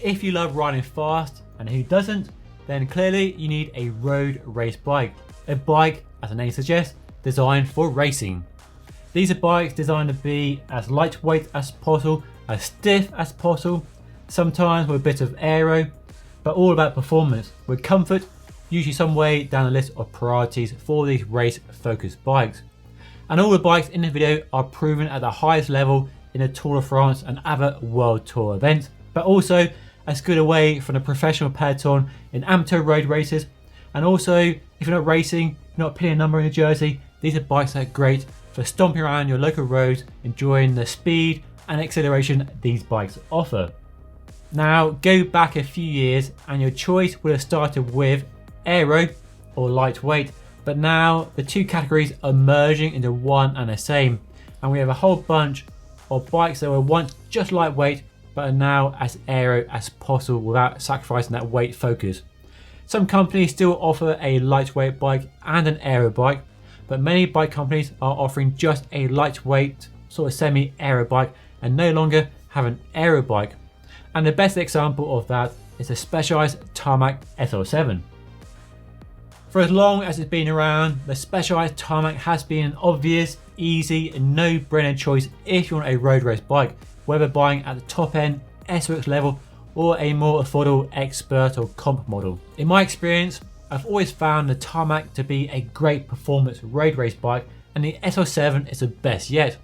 if you love riding fast, and who doesn't, then clearly you need a road race bike. A bike, as the name suggests, designed for racing. These are bikes designed to be as lightweight as possible, as stiff as possible, sometimes with a bit of aero, but all about performance, with comfort usually some way down the list of priorities for these race focused bikes. And all the bikes in the video are proven at the highest level in the Tour de France and other World Tour events, but also as good away from the professional peloton in amateur road races. And also, if you're not racing, you're not pinning a number in a jersey, these are bikes that are great for stomping around your local roads, enjoying the speed and acceleration these bikes offer. Now, go back a few years and your choice would have started with aero or lightweight, but now the two categories are merging into one and the same, and we have a whole bunch of bikes that were once just lightweight but are now as aero as possible without sacrificing that weight focus. Some companies still offer a lightweight bike and an aero bike, but many bike companies are offering just a lightweight sort of semi-aero bike and no longer have an aero bike. And the best example of that is the Specialized Tarmac SL7. For as long as it's been around, the Specialized Tarmac has been an obvious, easy and no-brainer choice if you want a road race bike, whether buying at the top end SRX level or a more affordable expert or comp model. In my experience, I've always found the Tarmac to be a great performance road race bike, and the SL7 is the best yet.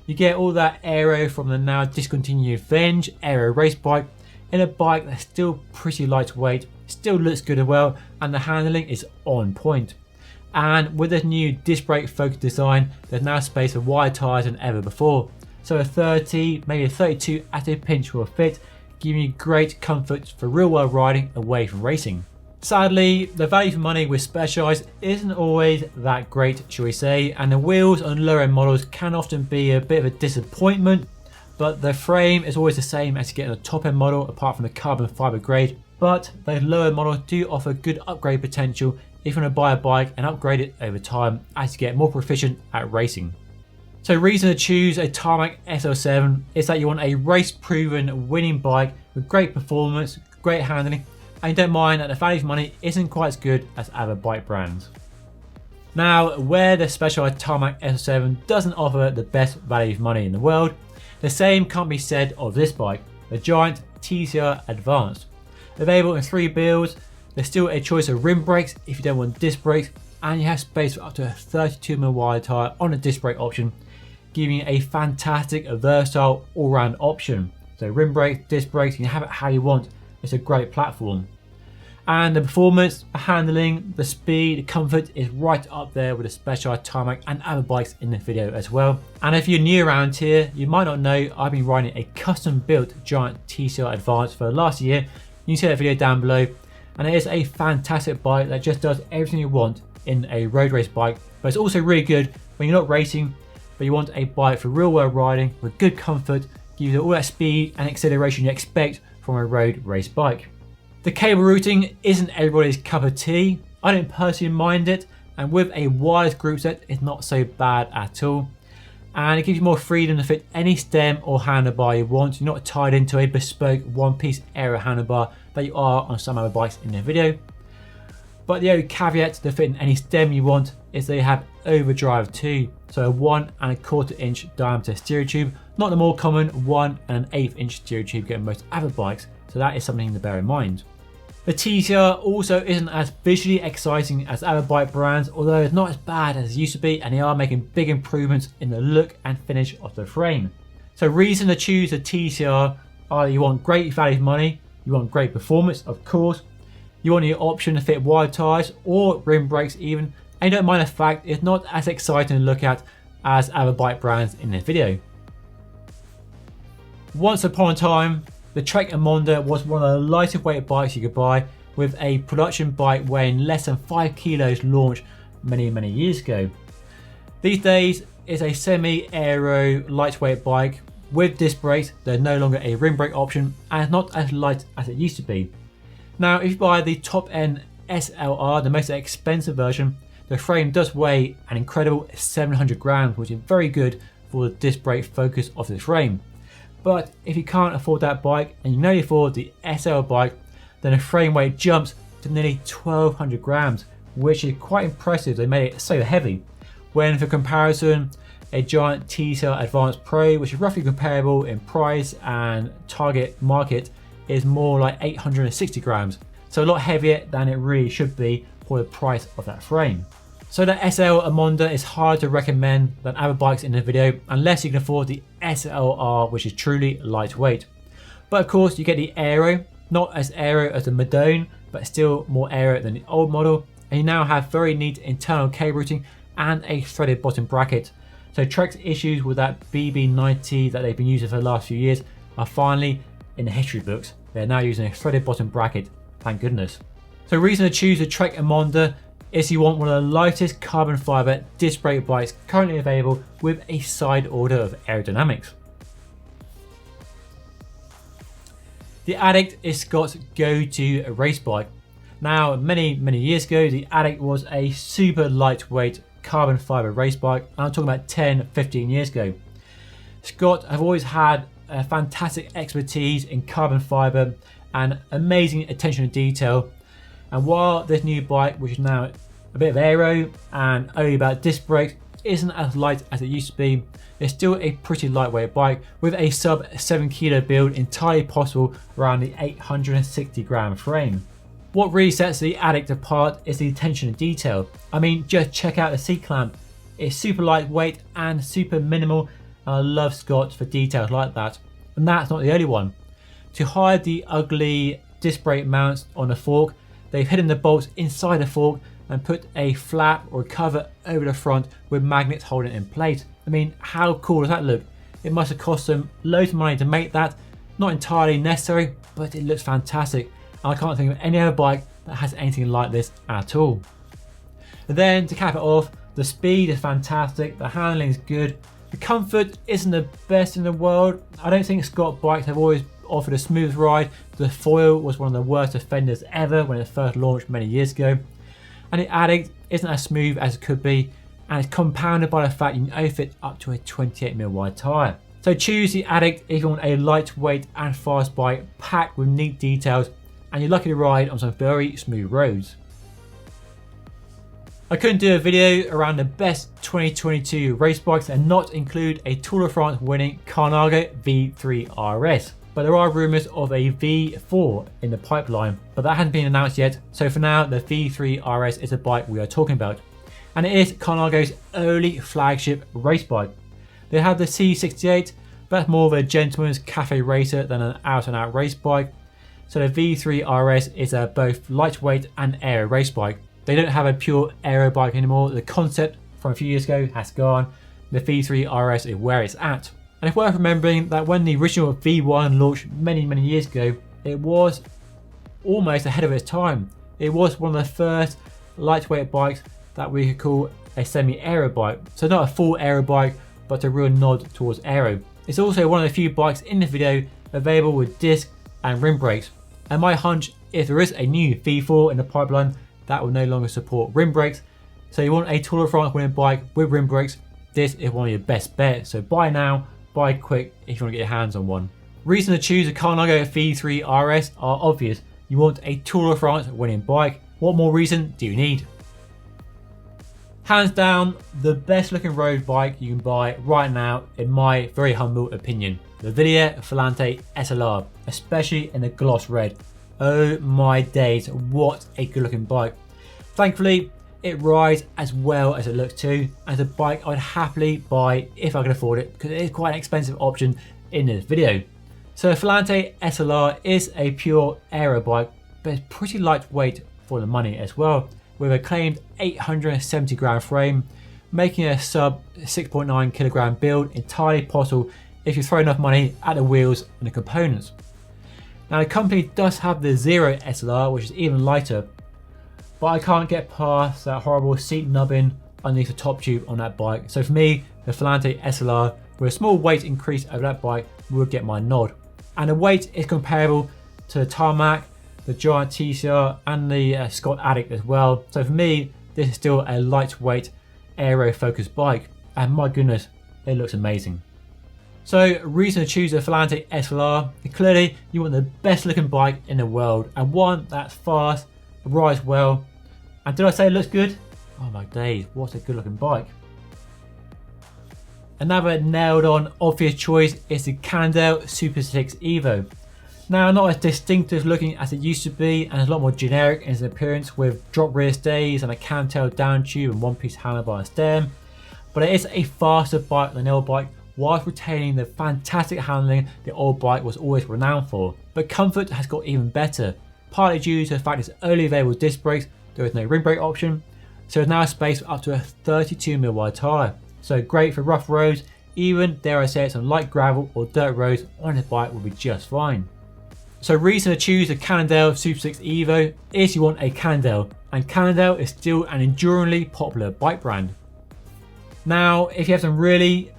You get all that aero from the now discontinued Venge aero race bike in a bike that's still pretty lightweight, still looks good as well, and the handling is on point. And with this new disc brake focused design, there's now space for wider tyres than ever before. So a 30, maybe a 32 active pinch will fit, giving you great comfort for real world riding away from racing. Sadly, the value for money with Specialized isn't always that great, shall we say, and the wheels on lower end models can often be a bit of a disappointment, but the frame is always the same as you get on a top end model apart from the carbon fibre grade. But those lower models do offer good upgrade potential if you want to buy a bike and upgrade it over time as you get more proficient at racing. So the reason to choose a Tarmac SL7 is that you want a race proven winning bike with great performance, great handling, and you don't mind that the value for money isn't quite as good as other bike brands. Now, where the Specialized Tarmac SL7 doesn't offer the best value for money in the world, the same can't be said of this bike, the giant TCR Advanced. Available in 3 builds, there's still a choice of rim brakes if you don't want disc brakes, and you have space for up to a 32mm wide tyre on a disc brake option, giving you a fantastic, versatile all-round option. So rim brakes, disc brakes, you can have it how you want. It's a great platform. And the performance, the handling, the speed, the comfort is right up there with the Specialized Tarmac and other bikes in this video as well. And if you're new around here, you might not know I've been riding a custom built giant TCR Advanced for the last year. You can see that video down below, and it is a fantastic bike that just does everything you want in a road race bike, but it's also really good when you're not racing but you want a bike for real world riding with good comfort, give you all that speed and acceleration you expect from a road race bike. The cable routing isn't everybody's cup of tea. I don't personally mind it, and with a wireless group set it's not so bad at all, and it gives you more freedom to fit any stem or handlebar you want. You're not tied into a bespoke one-piece aero handlebar that you are on some other bikes in the video. But the only caveat to fitting any stem you want is they have overdrive too, so a 1 1/4 inch diameter stereo tube, not the more common 1 1/8 inch stereo tube getting most other bikes, so that is something to bear in mind. The TCR also isn't as visually exciting as other bike brands, although it's not as bad as it used to be, and they are making big improvements in the look and finish of the frame. So reason to choose the TCR are you want great value for money, you want great performance of course, you want the option to fit wide tyres or rim brakes even, and you don't mind the fact it's not as exciting to look at as other bike brands in this video. Once upon a time, the Trek Emonda was one of the lightest weight bikes you could buy, with a production bike weighing less than 5 kilos launched many years ago. These days, it's a semi-aero lightweight bike with disc brakes. There's no longer a rim brake option, and it's not as light as it used to be. Now, if you buy the top end SLR, the most expensive version, the frame does weigh an incredible 700 grams, which is very good for the disc brake focus of this frame. But if you can't afford that bike and you can only afford the SL bike, then the frame weight jumps to nearly 1200 grams, which is quite impressive. They made it so heavy. When for comparison, a giant TCR Advanced Pro, which is roughly comparable in price and target market, is more like 860 grams. So a lot heavier than it really should be for the price of that frame. So the SL Emonda is hard to recommend than other bikes in the video unless you can afford the SLR, which is truly lightweight. But of course you get the aero, not as aero as the Madone, but still more aero than the old model. And you now have very neat internal cable routing and a threaded bottom bracket. So Trek's issues with that BB90 that they've been using for the last few years are finally in the history books. They're now using a threaded bottom bracket, thank goodness. So the reason to choose the Trek Emonda is you want one of the lightest carbon fiber disc brake bikes currently available with a side order of aerodynamics. The Addict is Scott's go-to race bike. Now, many years ago, the Addict was a super lightweight carbon fiber race bike, and I'm talking about 10-15 years ago. Scott have always had a fantastic expertise in carbon fiber and amazing attention to detail. And while this new bike, which is now a bit of aero and only about disc brakes, isn't as light as it used to be, it's still a pretty lightweight bike with a sub 7 kilo build entirely possible around the 860 gram frame. What really sets the Addict apart is the attention to detail. I mean, just check out the seat clamp. It's super lightweight and super minimal, and I love Scott for details like that. And that's not the only one. To hide the ugly disc brake mounts on the fork, they've hidden the bolts inside the fork and put a flap or cover over the front with magnets holding it in place. I mean, how cool does that look? It must have cost them loads of money to make that. Not entirely necessary, but it looks fantastic. And I can't think of any other bike that has anything like this at all. And then to cap it off, the speed is fantastic, the handling is good, the comfort isn't the best in the world. I don't think Scott bikes have always offered a smooth ride. The foil was one of the worst offenders ever when it first launched many years ago. And the Addict isn't as smooth as it could be, and it's compounded by the fact you can only fit up to a 28mm wide tyre. So choose the Addict if you want a lightweight and fast bike packed with neat details and you're lucky to ride on some very smooth roads. I couldn't do a video around the best 2022 race bikes and not include a Tour de France winning Colnago V3Rs. But there are rumours of a V4 in the pipeline, but that hasn't been announced yet. So for now, the V3Rs is a bike we are talking about. And it is Colnago's only flagship race bike. They have the C68, but that's more of a gentleman's cafe racer than an out and out race bike. So the V3Rs is a both lightweight and aero race bike. They don't have a pure aero bike anymore. The concept from a few years ago has gone. The V3Rs is where it's at. And it's worth remembering that when the original V1 launched many years ago, it was almost ahead of its time. It was one of the first lightweight bikes that we could call a semi-aero bike. So not a full aero bike, but a real nod towards aero. It's also one of the few bikes in the video available with disc and rim brakes. And my hunch, if there is a new V4 in the pipeline, that will no longer support rim brakes. So you want a Tour de France winning bike with rim brakes, this is one of your best bets. So buy now, buy quick if you want to get your hands on one. Reason to choose a Colnago V3Rs are obvious. You want a Tour de France winning bike. What more reason do you need? Hands down, the best looking road bike you can buy right now, in my very humble opinion. The Wilier Filante SLR, especially in the gloss red. Oh my days, what a good looking bike. Thankfully, it rides as well as it looks too, and it's a bike I'd happily buy if I could afford it, because it is quite an expensive option in this video. So the Filante SLR is a pure aero bike, but it's pretty lightweight for the money as well, with a claimed 870 gram frame, making a sub 6.9 kilogram build entirely possible if you throw enough money at the wheels and the components. Now the company does have the Zero SLR, which is even lighter, but I can't get past that horrible seat nubbing underneath the top tube on that bike. So for me, the Filante SLR with a small weight increase over that bike would get my nod. And the weight is comparable to the Tarmac, the giant TCR and the Scott Addict as well. So for me, this is still a lightweight aero focused bike, and my goodness, it looks amazing. So reason to choose a Filante SLR, clearly you want the best looking bike in the world and one that's fast, rides well, and did I say it looks good? Oh my days, what a good looking bike. Another nailed on obvious choice is the Cannondale SuperSix EVO. Now not as distinctive looking as it used to be and is a lot more generic in its appearance with drop rear stays and a camtail down tube and one piece handlebar stem, but it is a faster bike than the old bike whilst retaining the fantastic handling the old bike was always renowned for. But comfort has got even better, partly due to the fact it's only available with disc brakes, there is no rim brake option, so there's now space for up to a 32mm wide tyre. So great for rough roads, even dare I say it's on light gravel or dirt roads on this bike will be just fine. So reason to choose the Cannondale SuperSix EVO is you want a Cannondale, and Cannondale is still an enduringly popular bike brand. Now if you have some really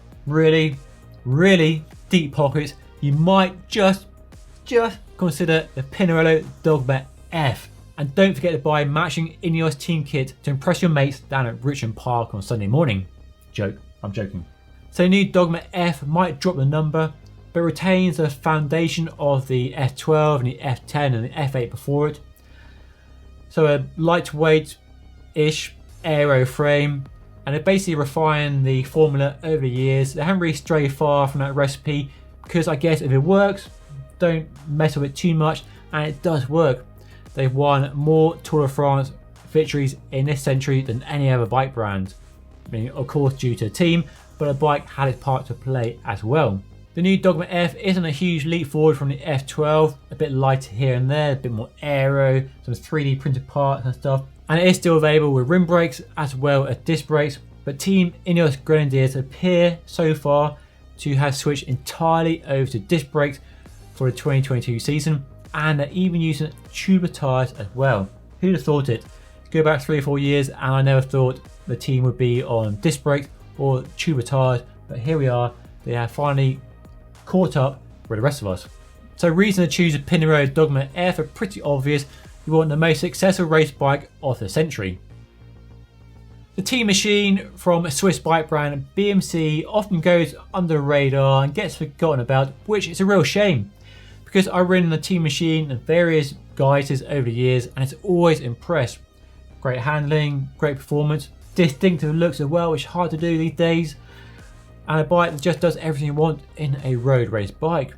deep pockets, you might just consider the Pinarello Dogma F. And don't forget to buy matching Ineos team kit to impress your mates down at Richmond Park on Sunday morning. Joke, I'm joking. So the new Dogma F might drop the number, but retains the foundation of the F12 and the F10 and the F8 before it. So a lightweight-ish aero frame, and they basically refined the formula over the years. They haven't really strayed far from that recipe because I guess if it works, don't mess with it too much, and it does work. They've won more Tour de France victories in this century than any other bike brand. I mean, of course due to the team, but the bike had its part to play as well. The new Dogma F isn't a huge leap forward from the F12, a bit lighter here and there, a bit more aero, some 3D printed parts and stuff. And it is still available with rim brakes as well as disc brakes, but Team Ineos Grenadiers appear so far to have switched entirely over to disc brakes for the 2022 season, and they're even using tubular tyres as well. Who'd have thought it? Go back 3 or 4 years and I never thought the team would be on disc brakes or tubular tyres, but here we are, they have finally caught up with the rest of us. So reason to choose a Pinarello Dogma F are pretty obvious. You want the most successful race bike of the century. The Teammachine from Swiss bike brand BMC often goes under the radar and gets forgotten about, which is a real shame, because I've ridden the Teammachine in various guises over the years and it's always impressed. Great handling, great performance, distinctive looks as well, which is hard to do these days, and a bike that just does everything you want in a road race bike.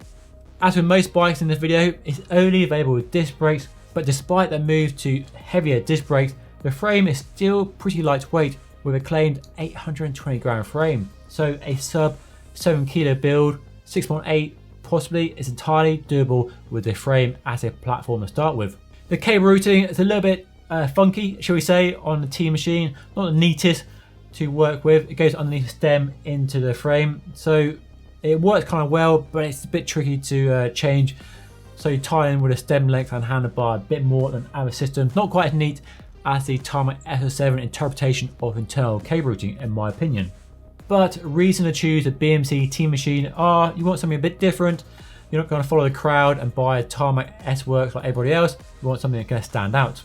As with most bikes in this video, it's only available with disc brakes, but despite the move to heavier disc brakes, the frame is still pretty lightweight with a claimed 820 gram frame. So a sub 7 kilo build, 6.8 possibly, is entirely doable with the frame as a platform to start with. The cable routing is a little bit funky, shall we say, on the Teammachine, not the neatest to work with. It goes underneath the stem into the frame, so it works kind of well, but it's a bit tricky to change. So you tie in with a stem length and handlebar a bit more than other systems. Not quite as neat as the Tarmac SL7 interpretation of internal cable routing, in my opinion. But reason to choose a BMC Teammachine are you want something a bit different. You're not going to follow the crowd and buy a Tarmac S-Works like everybody else. You want something that's going to stand out.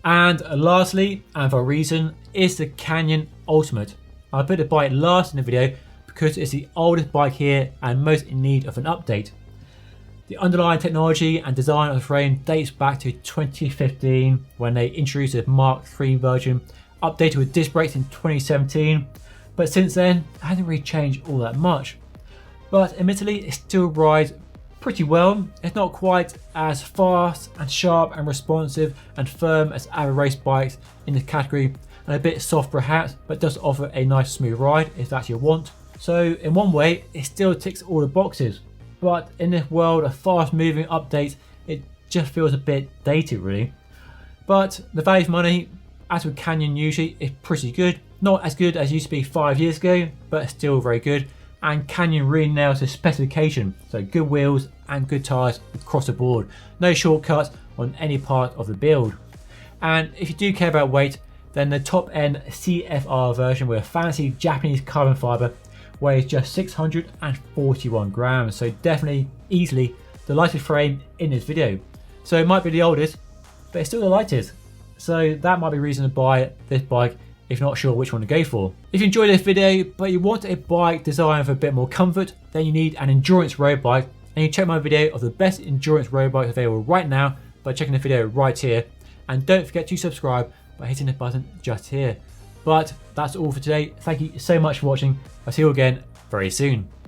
And lastly, and for a reason, is the Canyon Ultimate. I put the bike last in the video because it's the oldest bike here and most in need of an update. The underlying technology and design of the frame dates back to 2015 when they introduced the Mark III version, updated with disc brakes in 2017, but since then it hasn't really changed all that much. But admittedly it still rides pretty well. It's not quite as fast and sharp and responsive and firm as other race bikes in the category, and a bit soft perhaps, but does offer a nice smooth ride if that's your want. So in one way it still ticks all the boxes, but in this world of fast moving updates it just feels a bit dated really. But the value for money, as with Canyon usually, is pretty good. Not as good as it used to be 5 years ago, but still very good. And Canyon really nails the specification, so good wheels and good tyres across the board. No shortcuts on any part of the build. And if you do care about weight, then the top end CFR version with a fancy Japanese carbon fibre weighs just 641 grams, so definitely easily the lightest frame in this video. So it might be the oldest, but it's still the lightest. So that might be reason to buy this bike if not sure which one to go for. If you enjoyed this video but you want a bike designed for a bit more comfort, then you need an endurance road bike, and you check my video of the best endurance road bikes available right now by checking the video right here. And don't forget to subscribe by hitting the button just here. But that's all for today. Thank you so much for watching. I'll see you again very soon.